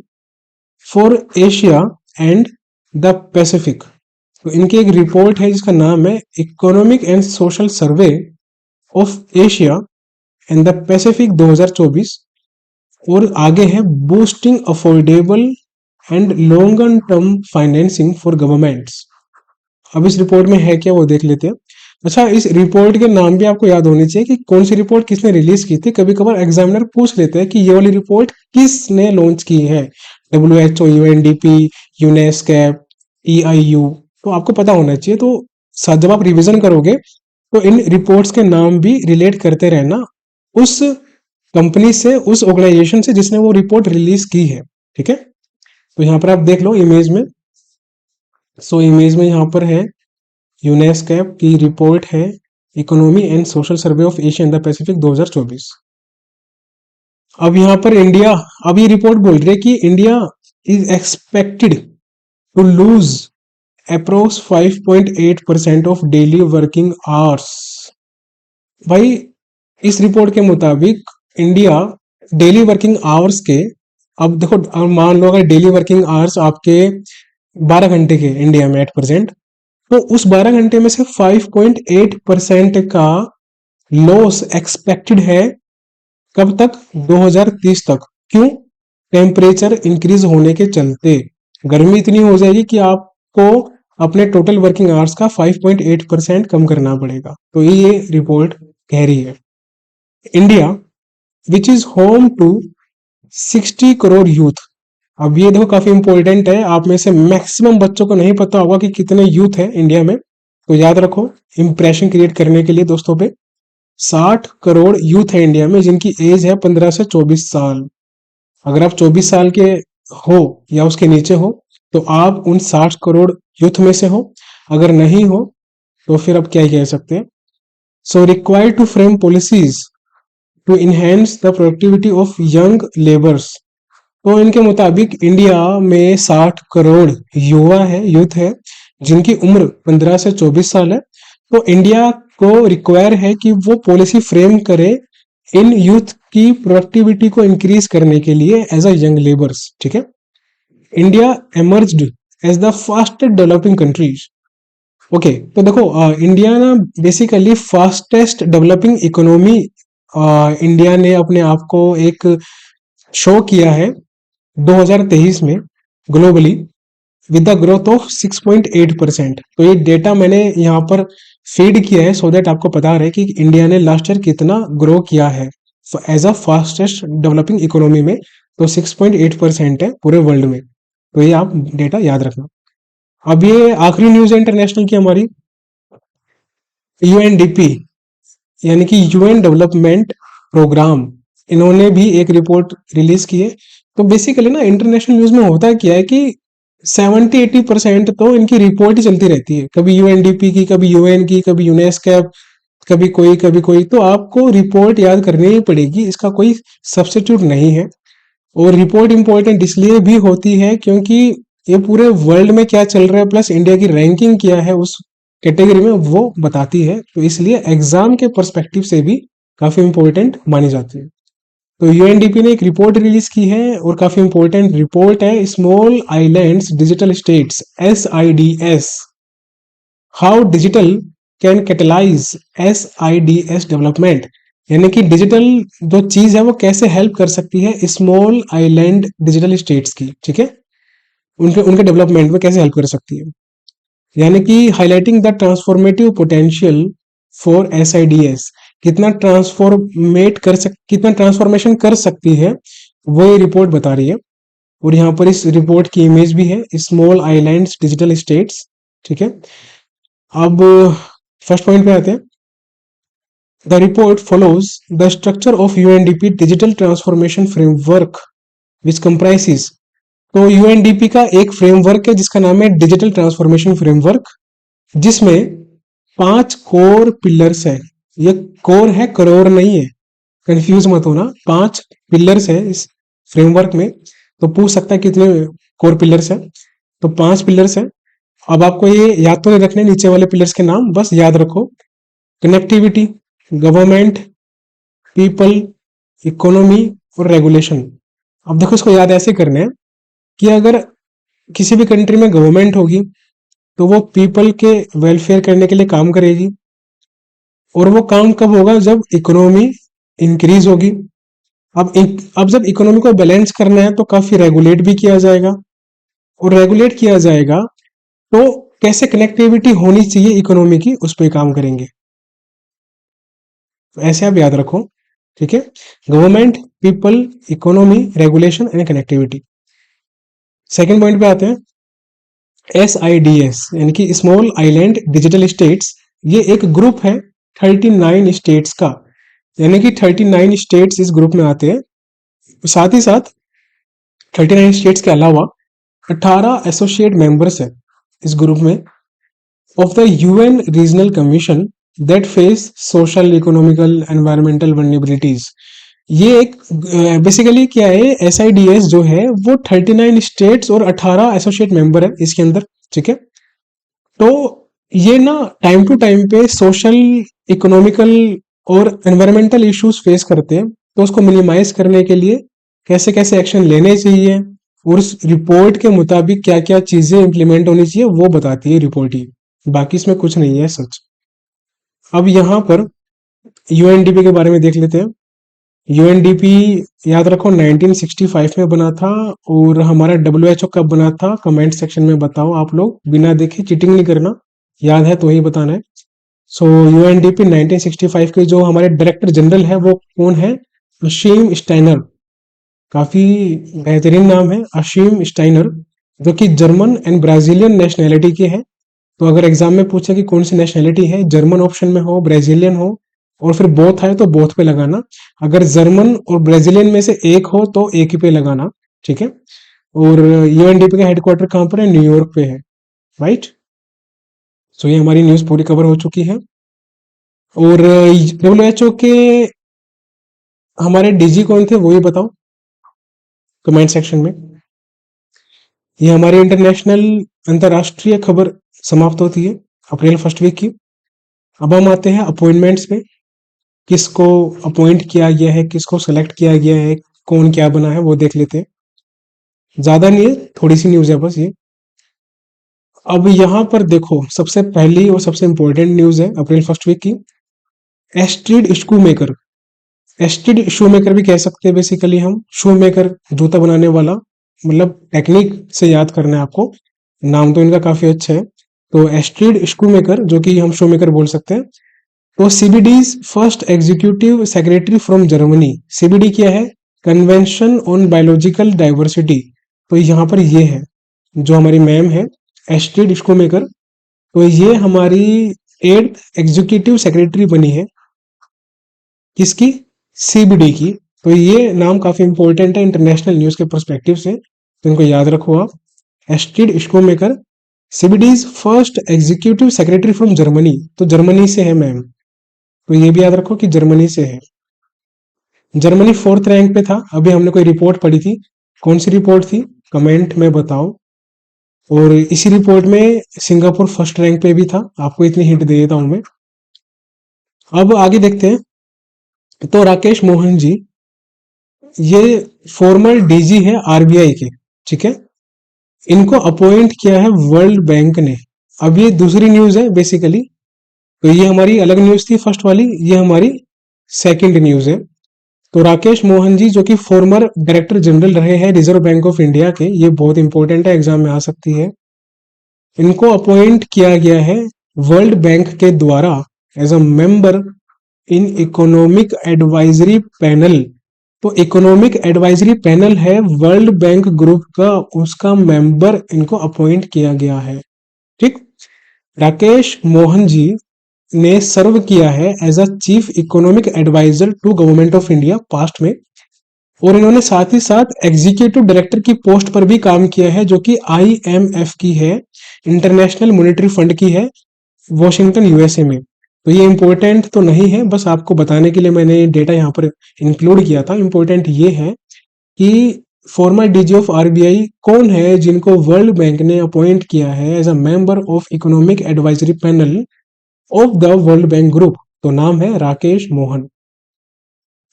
for Asia and the Pacific. तो इनकी एक रिपोर्ट है जिसका नाम है economic and social survey of Asia and the Pacific 2024, और आगे है boosting affordable and longer term financing for governments. अब इस रिपोर्ट में है क्या वो देख लेते हैं। अच्छा, इस रिपोर्ट के नाम भी आपको याद होनी चाहिए कि कौन सी रिपोर्ट किसने रिलीज की थी। कभी कभार एग्जामिनर पूछ लेते हैं कि ये वाली रिपोर्ट किसने लॉन्च की है, WHO, UNDP, यूनेस्कैप, EIU, तो आपको पता होना चाहिए। तो जब आप रिवीजन करोगे तो इन रिपोर्ट्स के नाम भी रिलेट करते रहना उस कंपनी से, उस ऑर्गेनाइजेशन से जिसने वो रिपोर्ट रिलीज की है। ठीक है, तो यहाँ पर आप देख लो इमेज में। सो इमेज में यहाँ पर है यूनेस्कैप की रिपोर्ट है economy and social survey of Asia and the Pacific 2024। अब यहाँ पर इंडिया, अब ये रिपोर्ट बोल रही है कि India is expected to lose approx 5.8% of daily working hours. भाई इस रिपोर्ट के मुताबिक इंडिया डेली वर्किंग आवर्स के, अब देखो मान लो अगर डेली वर्किंग आवर्स आपके 12 घंटे के इंडिया में एट प्रेजेंट, तो उस 12 घंटे में से 5.8% का लॉस एक्सपेक्टेड है। कब तक? 2030 तक। क्यों? टेम्परेचर इंक्रीज होने के चलते गर्मी इतनी हो जाएगी कि आपको अपने टोटल वर्किंग आवर्स का 5.8% कम करना पड़ेगा। तो ये रिपोर्ट कह रही है India which is home to 60 crore youth. अब ये देखो काफी इंपॉर्टेंट है, आप में से मैक्सिमम बच्चों को नहीं पता होगा कि कितने यूथ है इंडिया में, तो याद रखो इंप्रेशन क्रिएट करने के लिए दोस्तों पे। 60 करोड़ यूथ है इंडिया में जिनकी एज है 15 से 24 साल। अगर आप 24 साल के हो या उसके नीचे हो तो आप उन 60 करोड़ यूथ में से हो, अगर नहीं हो तो फिर आप क्या कह सकते हैं। So required to frame policies to enhance the productivity of young labours. तो इनके मुताबिक इंडिया में 60 करोड़ युवा है, यूथ है जिनकी उम्र 15 से 24 साल है। तो इंडिया को रिक्वायर है कि वो पॉलिसी फ्रेम करे इन यूथ की प्रोडक्टिविटी को इंक्रीज करने के लिए एज अ यंग लेबर्स। ठीक है, India emerged as the fastest developing countries. Okay, तो देखो इंडिया ना basically fastest developing economy, India ने अपने आप को एक शो किया है 2023 में globally with the growth of 6.8%। तो ये डेटा मैंने यहाँ पर फीड किया है सो दैट आपको पता रहे कि इंडिया ने लास्ट ईयर कितना ग्रो किया है as a fastest developing economy में। तो 6.8% है पूरे वर्ल्ड में, तो ये आप डेटा याद रखना। अब ये आखिरी न्यूज है इंटरनेशनल की हमारी, यूएनडीपी यानी कि यूएन डेवलपमेंट प्रोग्राम, इन्होंने भी एक रिपोर्ट रिलीज की है। तो बेसिकली ना इंटरनेशनल न्यूज में होता क्या है कि 70-80% तो इनकी रिपोर्ट ही चलती रहती है, कभी यूएनडीपी की, कभी यूएन की, कभी यूनेस्कैप, कभी कोई कभी कोई। तो आपको रिपोर्ट याद करनी ही पड़ेगी, इसका कोई सब्स्टिट्यूट नहीं है। और रिपोर्ट इंपॉर्टेंट इसलिए भी होती है क्योंकि ये पूरे वर्ल्ड में क्या चल रहा है प्लस इंडिया की रैंकिंग क्या है उस कैटेगरी में वो बताती है। तो इसलिए एग्जाम के पर्सपेक्टिव से भी काफी इंपॉर्टेंट मानी जाती है। तो यूएनडीपी ने एक रिपोर्ट रिलीज की है और काफी इंपॉर्टेंट रिपोर्ट है, small islands digital states SIDS, how digital can catalyse SIDS development. यानी कि डिजिटल जो चीज है वो कैसे हेल्प कर सकती है स्मॉल आइलैंड डिजिटल स्टेट्स की, ठीक है, उनके उनके डेवलपमेंट में कैसे हेल्प कर सकती है। यानी कि highlighting the transformative potential for SIDS, कितना ट्रांसफॉर्मेशन कर सकती है वो ये रिपोर्ट बता रही है। और यहाँ पर इस रिपोर्ट की इमेज भी है, स्मॉल आइलैंड्स डिजिटल स्टेट्स, ठीक है। अब फर्स्ट पॉइंट पे आते हैं। The report follows the structure of UNDP digital transformation framework which comprises. तो UNDP का एक फ्रेमवर्क है जिसका नाम है डिजिटल ट्रांसफॉर्मेशन फ्रेमवर्क, जिसमें 5 कोर पिलर्स है। ये कोर है, करोर नहीं है, कंफ्यूज मत होना। 5 पिलर्स है इस फ्रेमवर्क में। तो पूछ सकता है कितने कोर पिलर्स है, तो 5 पिलर्स है। अब आपको ये याद तो नहीं रखने नीचे वाले पिलर्स के नाम, बस याद रखो। कनेक्टिविटी, गवर्नमेंट, पीपल, इकोनॉमी और रेगुलेशन। अब देखो इसको याद ऐसे करना है कि अगर किसी भी कंट्री में गवर्नमेंट होगी तो वो पीपल के वेलफेयर करने के लिए काम करेगी, और वो काम कब होगा, जब इकोनॉमी इंक्रीज होगी। अब जब इकोनॉमी को बैलेंस करना है तो काफी रेगुलेट भी किया जाएगा, और रेगुलेट किया जाएगा तो कैसे कनेक्टिविटी होनी चाहिए इकोनॉमी की, उस पर काम करेंगे। तो ऐसे आप याद रखो, ठीक है। Government, people, economy, regulation and connectivity. Second point पे आते हैं। SIDS यानी कि स्मॉल आइलैंड डिजिटल स्टेट्स, ये एक ग्रुप है 39 स्टेट्स का, यानी कि 39 स्टेट्स इस ग्रुप में आते हैं। साथ ही साथ 39 स्टेट्स के अलावा 18 एसोसिएट मेंबर्स है इस ग्रुप में of the UN regional commission that face social, economical, environmental vulnerabilities. ये एक बेसिकली क्या है, SIDS जो है वो 39 स्टेट्स और 18 एसोसिएट मेंबर है इसके अंदर, ठीक है। तो ये ना टाइम टू टाइम पे सोशल, इकोनॉमिकल और एनवायरमेंटल इश्यूज फेस करते हैं, तो उसको मिनिमाइज करने के लिए कैसे कैसे एक्शन लेने चाहिए और उस रिपोर्ट के मुताबिक क्या क्या चीजें इंप्लीमेंट होनी चाहिए वो बताती है रिपोर्ट ही, बाकी इसमें कुछ नहीं है सच। अब यहाँ पर UNDP के बारे में देख लेते हैं। UNDP याद रखो 1965 में बना था, और हमारा WHO कब बना था कमेंट सेक्शन में बताओ आप लोग, बिना देखे चीटिंग नहीं करना, याद है तो ही बताना है। सो UNDP 1965 के जो हमारे डायरेक्टर जनरल है वो कौन है, अशीम स्टाइनर। काफी बेहतरीन नाम है, अशीम स्टाइनर, जो कि जर्मन एंड ब्राजीलियन नेशनैलिटी के हैं। तो अगर एग्जाम में पूछे कि कौन सी नेशनैलिटी है, जर्मन ऑप्शन में हो, ब्राजीलियन हो, और फिर बोथ है तो बोथ पे लगाना। अगर जर्मन और ब्राजीलियन में से एक हो तो एक ही पे लगाना, ठीक है। और UNDP का हेडक्वार्टर कहाँ पर है, न्यूयॉर्क पे है, राइट। सो ये हमारी न्यूज पूरी कवर हो चुकी है। और WHO के हमारे DG कौन थे वो ही बताओ कमेंट सेक्शन में। ये हमारी इंटरनेशनल अंतरराष्ट्रीय खबर समाप्त होती है अप्रैल फर्स्ट वीक की। अब हम आते हैं अपॉइंटमेंट्स पे, किसको अपॉइंट किया गया है, किसको सेलेक्ट किया गया है, कौन क्या बना है वो देख लेते हैं। ज्यादा नहीं है, थोड़ी सी न्यूज है बस ये। अब यहाँ पर देखो सबसे पहली और सबसे इंपॉर्टेंट न्यूज है अप्रैल फर्स्ट वीक की, एस्ट्रिड शू मेकर। एस्ट्रिड शू मेकर भी कह सकते हैं बेसिकली हम, शू मेकर जूता बनाने वाला, मतलब टेक्निक से याद करना है आपको, नाम तो इनका काफी अच्छा है। तो एस्ट्रिड शू मेकर, जो कि हम शू मेकर बोल सकते हैं। तो CBD's first executive secretary from Germany. CBD क्या है, कन्वेंशन ऑन बायोलॉजिकल डाइवर्सिटी। तो यहाँ पर ये है जो हमारी मैम है एस्ट्रिड स्कूमेकर, तो ये हमारी 8th एग्जीक्यूटिव सेक्रेटरी बनी है, किसकी, CBD की। तो ये नाम काफी इंपॉर्टेंट है इंटरनेशनल न्यूज के पर्सपेक्टिव से, तो इनको याद रखो आप। Astrid Schumacher CBD's first executive secretary from Germany, तो जर्मनी से है मैम, तो ये भी याद रखो कि जर्मनी से है। जर्मनी 4th रैंक पे था। अभी हमने कोई रिपोर्ट पढ़ी थी, कौन सी रिपोर्ट थी कमेंट में बताओ। और इसी रिपोर्ट में सिंगापुर फर्स्ट रैंक पे भी था, आपको इतनी हिंट दे देता हूं मैं। अब आगे देखते हैं। तो राकेश मोहन जी, ये फॉर्मर DG है RBI के, ठीक है। इनको अपॉइंट किया है वर्ल्ड बैंक ने। अब ये दूसरी न्यूज है बेसिकली, तो ये हमारी अलग न्यूज थी फर्स्ट वाली, ये हमारी सेकंड न्यूज है। तो राकेश मोहन जी जो कि फॉर्मर डायरेक्टर जनरल रहे हैं रिजर्व बैंक ऑफ इंडिया के, ये बहुत इंपॉर्टेंट है, एग्जाम में आ सकती है। इनको अपॉइंट किया गया है वर्ल्ड बैंक के द्वारा as a member in economic advisory panel. तो इकोनॉमिक एडवाइजरी पैनल है वर्ल्ड बैंक ग्रुप का, उसका मेंबर इनको अपॉइंट किया गया है। ठीक। राकेश मोहन जी ने सर्व किया है as a chief economic adviser to government of India past में, और इन्होंने साथ ही साथ एग्जीक्यूटिव डायरेक्टर की पोस्ट पर भी काम किया है जो कि आईएमएफ की है, इंटरनेशनल मॉनेटरी फंड की है, वॉशिंगटन यूएसए में। तो ये इंपॉर्टेंट तो नहीं है, बस आपको बताने के लिए मैंने डेटा यहाँ पर इंक्लूड किया था। इंपॉर्टेंट ये है कि फॉर्मर डीजी ऑफ आरबीआई कौन है जिनको वर्ल्ड बैंक ने अपॉइंट किया है as a member of economic advisory panel of the World Bank group. तो नाम है राकेश मोहन।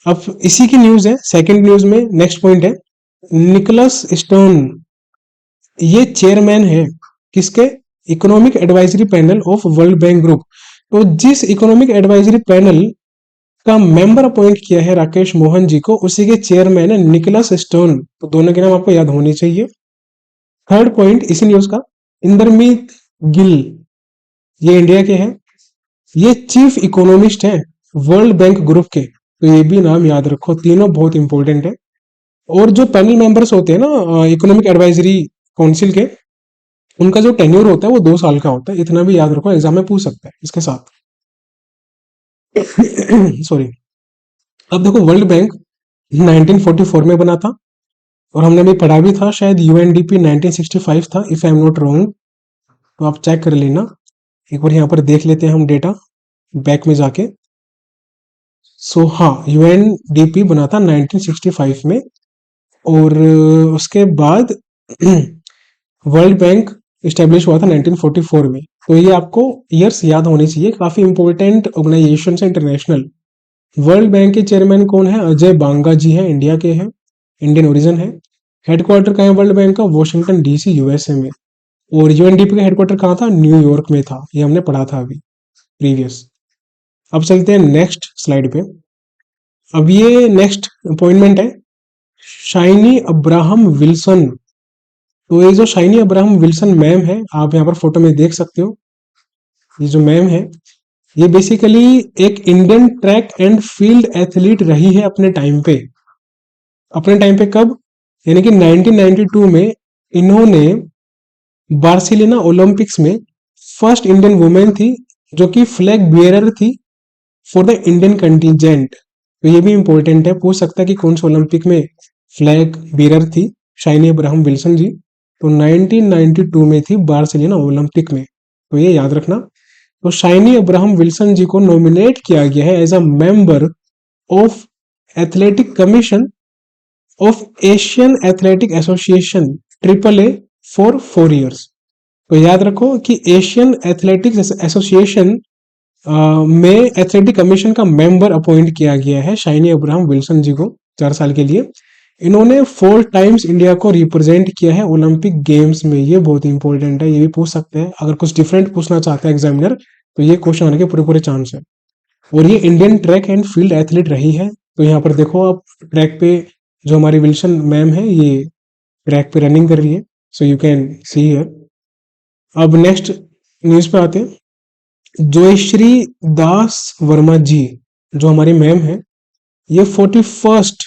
अब इसी की न्यूज है, सेकंड न्यूज में नेक्स्ट पॉइंट है निकोलस स्टोन। ये चेयरमैन है किसके, economic advisory panel of world Bank group. तो जिस इकोनॉमिक एडवाइजरी पैनल का मेंबर अपॉइंट किया है राकेश मोहन जी को, उसी के चेयरमैन है निकोलस स्टोन। तो दोनों के नाम आपको याद होने चाहिए। थर्ड पॉइंट इसी न्यूज का, इंदरमीत गिल, ये इंडिया के हैं, ये चीफ इकोनॉमिस्ट है वर्ल्ड बैंक ग्रुप के। तो ये भी नाम याद रखो, तीनों बहुत इंपॉर्टेंट है। और जो पैनल मेंबर्स होते हैं ना इकोनॉमिक एडवाइजरी काउंसिल के, उनका जो टेन्योर होता है वो 2 साल का होता है, इतना भी याद रखो, एग्जाम में पूछ सकता है इसके साथ। सॉरी। अब देखो वर्ल्ड बैंक 1944 में बना था, और हमने भी पढ़ा भी था, शायद यूएनडीपी 1965 था if I am not wrong. तो आप चेक कर लेना एक बार, यहाँ पर देख लेते हैं हम डेटा बैक में जाके। सो हाँ, यूएनडीपी बना था 1965 में, और उसके बाद वर्ल्ड बैंक स्टेब्लिश हुआ था 1944 में। तो ये आपको ईयर्स याद होने चाहिए, काफी इंपॉर्टेंट ऑर्गेनाइजेशन है इंटरनेशनल। वर्ल्ड बैंक के चेयरमैन कौन है, अजय बांगा जी है, इंडिया के हैं, इंडियन ओरिजिन है। हेडक्वार्टर कहाँ है वर्ल्ड बैंक का, वॉशिंगटन डीसी यूएसए में। और यूएनडीपी का हेडक्वार्टर कहाँ था, न्यूयॉर्क में था, ये हमने पढ़ा था अभी प्रीवियस। अब चलते हैं नेक्स्ट स्लाइड पे। अब ये नेक्स्ट अपॉइंटमेंट है शाइनी अब्राहम विल्सन। तो ये जो शाइनी अब्राहम विल्सन मैम है, आप यहाँ पर फोटो में देख सकते हो, ये जो मैम है ये बेसिकली एक Indian track and field athlete रही है अपने टाइम पे। अपने टाइम पे कब, यानी कि 1992 में इन्होंने बार्सिलोना ओलंपिक्स में फर्स्ट इंडियन वुमेन थी जो कि फ्लैग बियरर थी फॉर द इंडियन कंटिजेंट। तो ये भी इंपॉर्टेंट है, पूछ सकता है कि कौन से ओलंपिक में फ्लैग बियरर थी शाइनी अब्राहम विल्सन जी। तो 1992 में थी बार्सिलोना ओलंपिक में, तो ये याद रखना। तो शाइनी अब्राहम विल्सन जी को नॉमिनेट किया गया है as a member of athletic commission of Asian athletic association triple A for 4 years. तो याद रखो कि एशियन एथलेटिक्स एसोसिएशन में एथलेटिक कमीशन का मेंबर अपॉइंट किया गया है शाइनी अब्राहम विल्सन जी को 4 साल के लिए। इन्होंने 4 टाइम्स इंडिया को रिप्रेजेंट किया है ओलंपिक गेम्स में, ये बहुत इंपॉर्टेंट है, ये भी पूछ सकते हैं अगर कुछ डिफरेंट पूछना चाहता है एग्जामिनर, तो ये क्वेश्चन आने के पूरे पूरे चांस है। और ये Indian track and field athlete रही है। तो यहाँ पर देखो आप ट्रैक पे जो हमारी विल्सन मैम है ये ट्रैक पे रनिंग कर रही है, so you can see here. अब नेक्स्ट न्यूज पे आते हैं। जोयश्री दास वर्मा जी जो हमारी मैम है, ये 41st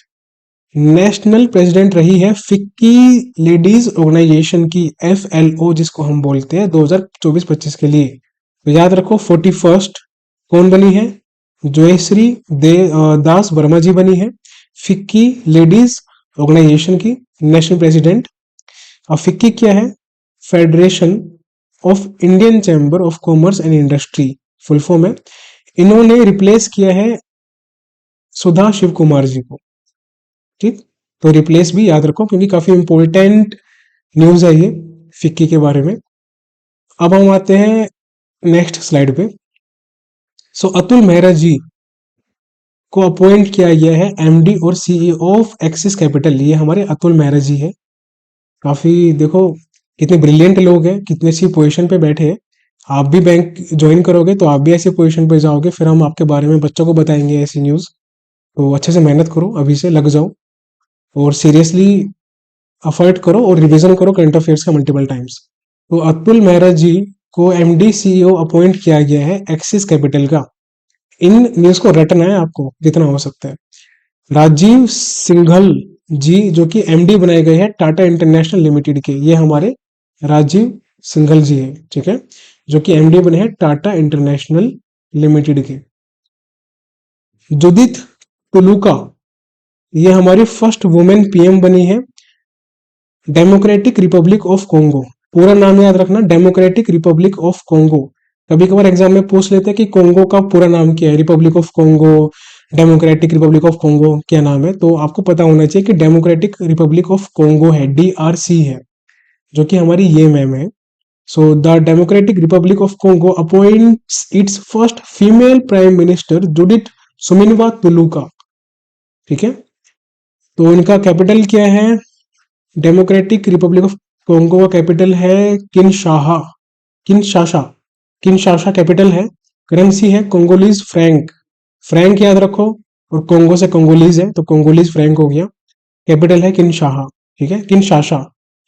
नेशनल प्रेसिडेंट रही है फिक्की लेडीज ऑर्गेनाइजेशन की, FLO जिसको हम बोलते हैं, 2024-25 के लिए। तो याद रखो 41st कौन बनी है, जोयश्री दास वर्मा जी बनी है फिक्की लेडीज ऑर्गेनाइजेशन की नेशनल प्रेसिडेंट। अब फिक्की क्या है, federation of Indian chamber of commerce and industry full form है। इन्होंने रिप्लेस किया है सुधा शिव कुमार जी को। ठीक, तो रिप्लेस भी याद रखो क्योंकि काफी इंपॉर्टेंट न्यूज है ये फिक्की के बारे में। अब हम आते हैं नेक्स्ट स्लाइड पे। सो अतुल मेहरा जी को अपॉइंट किया गया है एमडी और सीईओ ऑफ एक्सिस कैपिटल, ये हमारे अतुल मेहरा जी है। काफी देखो कितने ब्रिलियंट लोग हैं, कितने अच्छी पोजीशन पे बैठे हैं। आप भी बैंक ज्वाइन करोगे तो आप भी ऐसी पोजीशन पे जाओगे, फिर हम आपके बारे में बच्चों को बताएंगे ऐसी न्यूज। तो अच्छे से मेहनत करो, अभी से लग जाओ और सीरियसली अफर्ट करो और रिवीजन करो करंट अफेयर्स का मल्टीपल टाइम्स। तो अतुल मेहरा जी को एमडी सीईओ अपॉइंट किया गया है एक्सिस कैपिटल का। इन न्यूज को रटना है आपको जितना हो सकता है। राजीव सिंघल जी जो कि एमडी बनाए गए हैं टाटा इंटरनेशनल लिमिटेड के, ये हमारे राजीव सिंघल जी है, ठीक है, जो कि एमडी बने हैं टाटा इंटरनेशनल लिमिटेड के। जुदित तुलुका, ये हमारी फर्स्ट वुमेन पीएम बनी है डेमोक्रेटिक रिपब्लिक ऑफ कोंगो। पूरा नाम याद रखना, डेमोक्रेटिक रिपब्लिक ऑफ कोंगो। कभी कभार एग्जाम में पूछ लेते हैं कि कोंगो का पूरा नाम क्या है, republic of Congo, democratic republic of Congo क्या नाम है, तो आपको पता होना चाहिए कि डेमोक्रेटिक रिपब्लिक ऑफ कोंगो है, डीआरसी है, जो कि हमारी ये मैम है। So the democratic republic of Congo appoints its first female prime minister Judith Suminwa Tuluka, ठीक है। तो इनका कैपिटल क्या है, डेमोक्रेटिक रिपब्लिक ऑफ कोंगो का कैपिटल है किनशाहा, किनशासा, किनशासा कैपिटल है। करेंसी है कोंगोलीज फ्रैंक, फ्रैंक याद रखो, और कोंगो से कोंगोलीज है तो कोंगोलीज फ्रैंक हो गया। कैपिटल है किनशाहा, ठीक है, किनशासा,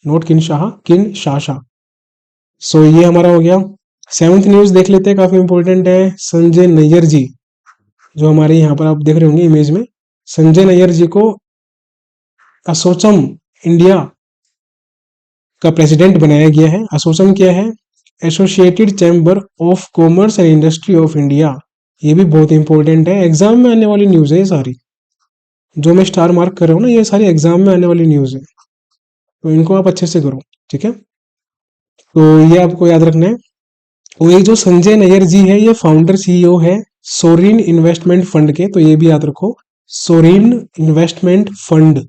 नोट किनशाहा, किनशासा। सो ये हमारा हो गया। सेवंथ न्यूज देख लेते हैं, काफी इंपॉर्टेंट है। संजय नैयर जी, जो हमारे यहाँ पर आप देख रहे होंगे इमेज में, संजय नैयर जी को असोचम इंडिया का प्रेसिडेंट बनाया गया है। असोचम क्या है, associated chamber of commerce and industry of India. ये भी बहुत इंपॉर्टेंट है, एग्जाम में आने वाली न्यूज है ये सारी, जो मैं स्टार मार्क कर रहा हूँ ना, ये सारी एग्जाम में आने वाली न्यूज है, तो इनको आप अच्छे से करो, ठीक है। तो ये आपको याद रखना है। और ये जो संजय नैयर जी है, ये फाउंडर सीईओ है सोरिन इन्वेस्टमेंट फंड के, तो ये भी याद रखो, सोरिन इन्वेस्टमेंट फंड।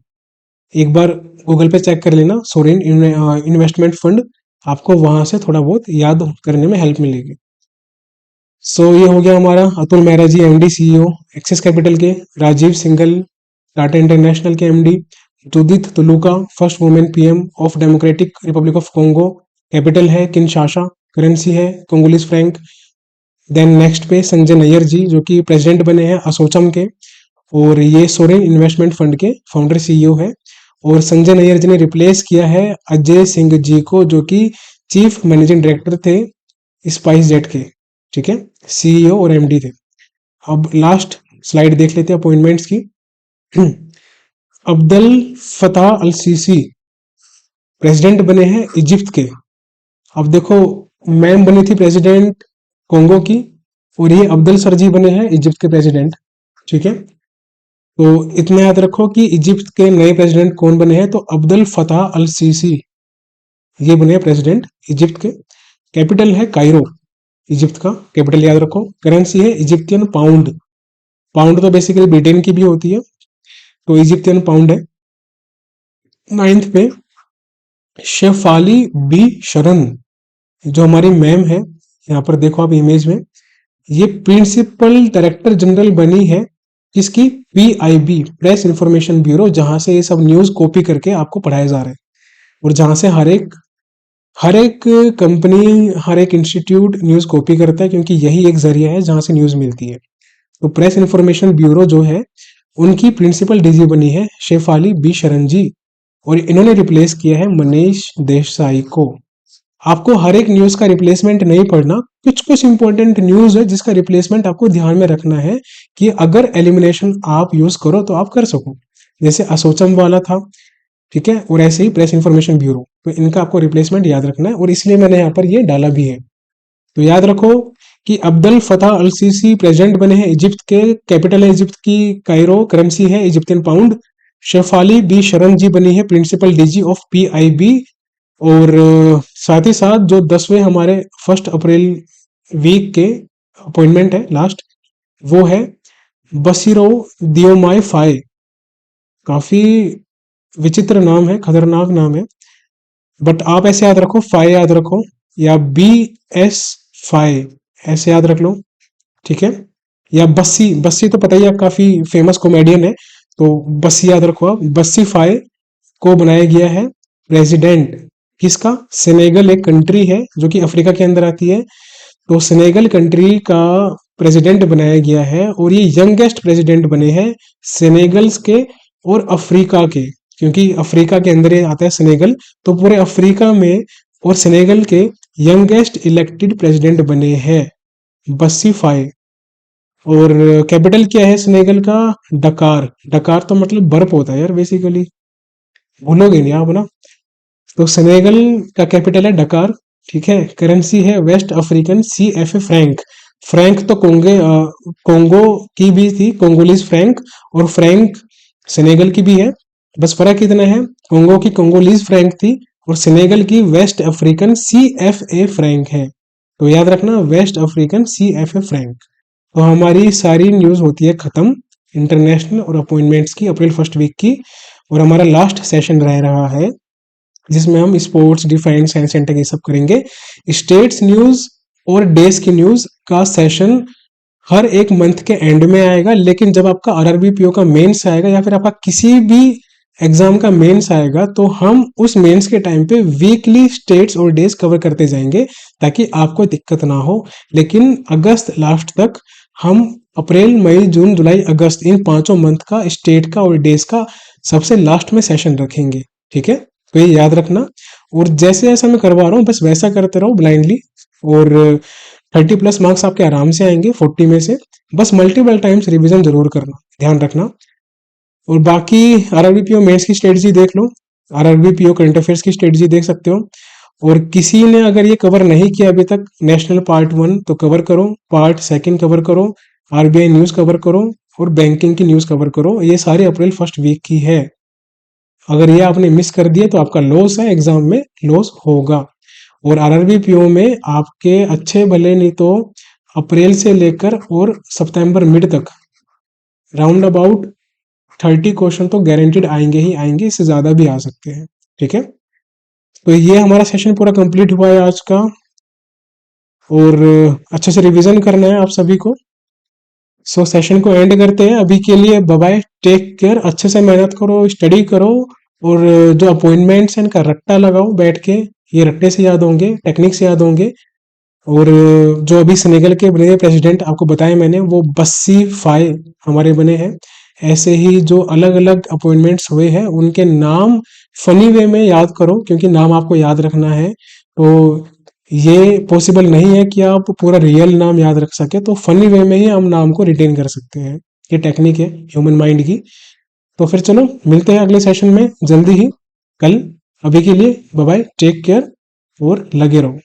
एक बार गूगल पे चेक कर लेना, सोरिन इन्वेस्टमेंट फंड, आपको वहां से थोड़ा बहुत याद करने में हेल्प मिलेगी। सो ये हो गया हमारा अतुल मेहरा जी एमडी सीईओ एक्सिस कैपिटल के, राजीव सिंघल टाटा इंटरनेशनल के MD, Judith Tuluka first women PM of democratic republic of Congo, capital है किनशासा, करेंसी है कोंगोलीज फ्रैंक। देन नेक्स्ट पे संजय नैयर जी जो कि प्रेसिडेंट बने हैं असोचम के, और ये सोरेन इन्वेस्टमेंट फंड के फाउंडर सीईओ है। और संजय नैयर जी ने रिप्लेस किया है अजय सिंह जी को, जो कि चीफ मैनेजिंग डायरेक्टर थे स्पाइस जेट के, ठीक है, सीईओ और एमडी थे। अब लास्ट स्लाइड देख लेते हैं अपॉइंटमेंट्स की। अब्दुल फताह अल सीसी प्रेसिडेंट बने हैं इजिप्ट के। अब देखो, मैम बनी थी प्रेसिडेंट कोंगो की, और ये अब्दुल सर जी बने हैं इजिप्ट के प्रेसिडेंट, ठीक है। तो इतना याद रखो कि इजिप्ट के नए प्रेसिडेंट कौन बने हैं, तो अब्दुल फताह अल सीसी ये बने प्रेसिडेंट इजिप्ट के। कैपिटल है कायरो, इजिप्ट का कैपिटल याद रखो। करेंसी है इजिप्टियन पाउंड, पाउंड तो बेसिकली ब्रिटेन की भी होती है, तो इजिप्टियन पाउंड है। नाइन्थ पे शेफाली बी शरण, जो हमारी मैम है, यहाँ पर देखो आप इमेज में, ये प्रिंसिपल डायरेक्टर जनरल बनी है किसकी, पीआईबी प्रेस इंफॉर्मेशन ब्यूरो, जहां से ये सब न्यूज कॉपी करके आपको पढ़ाए जा रहे हैं, और जहां से हर एक कंपनी, हर एक इंस्टीट्यूट न्यूज कॉपी करता है, क्योंकि यही एक जरिया है जहां से न्यूज मिलती है। तो प्रेस इंफॉर्मेशन ब्यूरो जो है, उनकी प्रिंसिपल डीजी बनी है शेफाली बी शरण जी, और इन्होंने रिप्लेस किया है मनीष देसाई को। आपको हर एक न्यूज का रिप्लेसमेंट नहीं पढ़ना, कुछ कुछ इंपॉर्टेंट न्यूज है जिसका रिप्लेसमेंट आपको ध्यान में रखना है, कि अगर एलिमिनेशन आप यूज करो तो आप कर सको, जैसे असोचम वाला था, ठीक है, और ऐसे ही प्रेस इंफॉर्मेशन ब्यूरो, तो इनका आपको रिप्लेसमेंट याद रखना है, और इसलिए मैंने यहाँ पर ये डाला भी है। तो याद रखो कि अब्दुल फताह अल सीसी प्रेसिडेंट बने हैं इजिप्ट के, कैपिटल है इजिप्ट की कायरो, करेंसी है इजिप्टियन पाउंड। शेफाली बी शरण जी बनी है प्रिंसिपल डीजी ऑफ पीआईबी, और साथ ही साथ जो 10वें हमारे 1 अप्रैल वीक के अपॉइंटमेंट है लास्ट, वो है बसीरो दियोमाई फाई। काफी विचित्र नाम है, खतरनाक नाम है, बट आप ऐसे याद रखो, फाई याद रखो, या बी एस फाई ऐसे याद रख लो, ठीक है। या बस्सी, बस्सी तो पता ही है, काफी फेमस कॉमेडियन है, तो बस्सी याद रखो आप। बस्सी फाई को बनाया गया है प्रेसिडेंट किसका, सेनेगल एक कंट्री है जो कि अफ्रीका के अंदर आती है, तो सेनेगल कंट्री का प्रेसिडेंट बनाया गया है और ये यंगेस्ट प्रेसिडेंट बने हैं सेनेगल्स के और अफ्रीका के, क्योंकि अफ्रीका के अंदर ये आता है सेनेगल, तो पूरे अफ्रीका में और सेनेगल के यंगेस्ट इलेक्टेड प्रेसिडेंट बने हैं बस्सी फाई। और कैपिटल क्या है सेनेगल का? डकार। डकार तो मतलब बर्फ होता है यार बेसिकली, भूलोगे नहीं आप ना। तो सेनेगल का कैपिटल है डकार, ठीक है। करेंसी है West African C F A franc. Franc तो कोंगो की भी थी, कोंगोलीज फ्रैंक, और फ्रैंक सेनेगल की भी है। बस फर्क इतना है, कोंगो की कोंगोलीज फ्रैंक थी और सेनेगल की West African C F A franc है। तो याद रखना, West African C F A franc. तो हमारी सारी न्यूज होती है खत्म इंटरनेशनल और अपॉइंटमेंट्स की अप्रैल फर्स्ट वीक की। और हमारा लास्ट सेशन रह रहा है जिसमें हम स्पोर्ट्स, डिफेंस, साइंस सेंटर ये सब करेंगे। स्टेट्स न्यूज और डेज की न्यूज का सेशन हर एक मंथ के एंड में आएगा, लेकिन जब आपका आरआरबीपीओ का मेंस आएगा या फिर आपका किसी भी एग्जाम का मेंस आएगा तो हम उस मेंस के टाइम पे वीकली स्टेट्स और डेज कवर करते जाएंगे ताकि आपको दिक्कत ना हो। लेकिन अगस्त लास्ट तक हम अप्रैल, मई, जून, जुलाई, अगस्त इन पांचों मंथ का स्टेट का और डेज का सबसे लास्ट में सेशन रखेंगे, ठीक है। तो ये याद रखना, और जैसे जैसा मैं करवा रहा हूँ बस वैसा करते रहो ब्लाइंडली, और 30+ मार्क्स आपके आराम से आएंगे 40 में से। बस मल्टीपल टाइम्स रिवीजन जरूर करना, ध्यान रखना। और बाकी आरआरबीपीओ मेंस की स्ट्रेटजी देख लो, आरआरबीपीओ करंट अफेयर्स की स्ट्रेटजी देख सकते हो। और किसी ने अगर ये कवर नहीं किया अभी तक, नेशनल पार्ट 1 तो कवर करो, पार्ट 2 कवर करो, आरबीआई न्यूज कवर करो और बैंकिंग की न्यूज कवर करो। ये सारे अप्रैल फर्स्ट वीक की है। अगर ये आपने मिस कर दिया तो आपका लॉस है, एग्जाम में लॉस होगा। और आरआरबीपीओ में आपके अच्छे भले नहीं तो अप्रैल से लेकर और सितंबर मिड तक राउंड अबाउट 30 क्वेश्चन तो गारंटीड आएंगे ही आएंगे, इससे ज्यादा भी आ सकते हैं, ठीक है। तो ये हमारा सेशन पूरा कंप्लीट हुआ है आज का, और अच्छे से रिवीजन करना है आप सभी को। सो सेशन को एंड करते हैं अभी के लिए। बाय बाय, टेक केयर, अच्छे से मेहनत करो, स्टडी करो, और जो अपॉइंटमेंट्स हैं इनका रट्टा लगाओ बैठ के, ये रट्टे से याद होंगे, टेक्निक से याद होंगे। और जो अभी सेनेगल के बने प्रेसिडेंट आपको बताए मैंने, वो बस्सी फाई हमारे बने हैं। ऐसे ही जो अलग अलग अपॉइंटमेंट्स हुए हैं उनके नाम फनी वे में याद करो, क्योंकि नाम आपको याद रखना है। तो ये पॉसिबल नहीं है कि आप पूरा रियल नाम याद रख सके, तो फनी वे में ही हम नाम को रिटेन कर सकते हैं। ये टेक्निक है ह्यूमन माइंड की। तो फिर चलो मिलते हैं अगले सेशन में जल्दी ही, कल। अभी के लिए बाय बाय, टेक केयर और लगे रहो।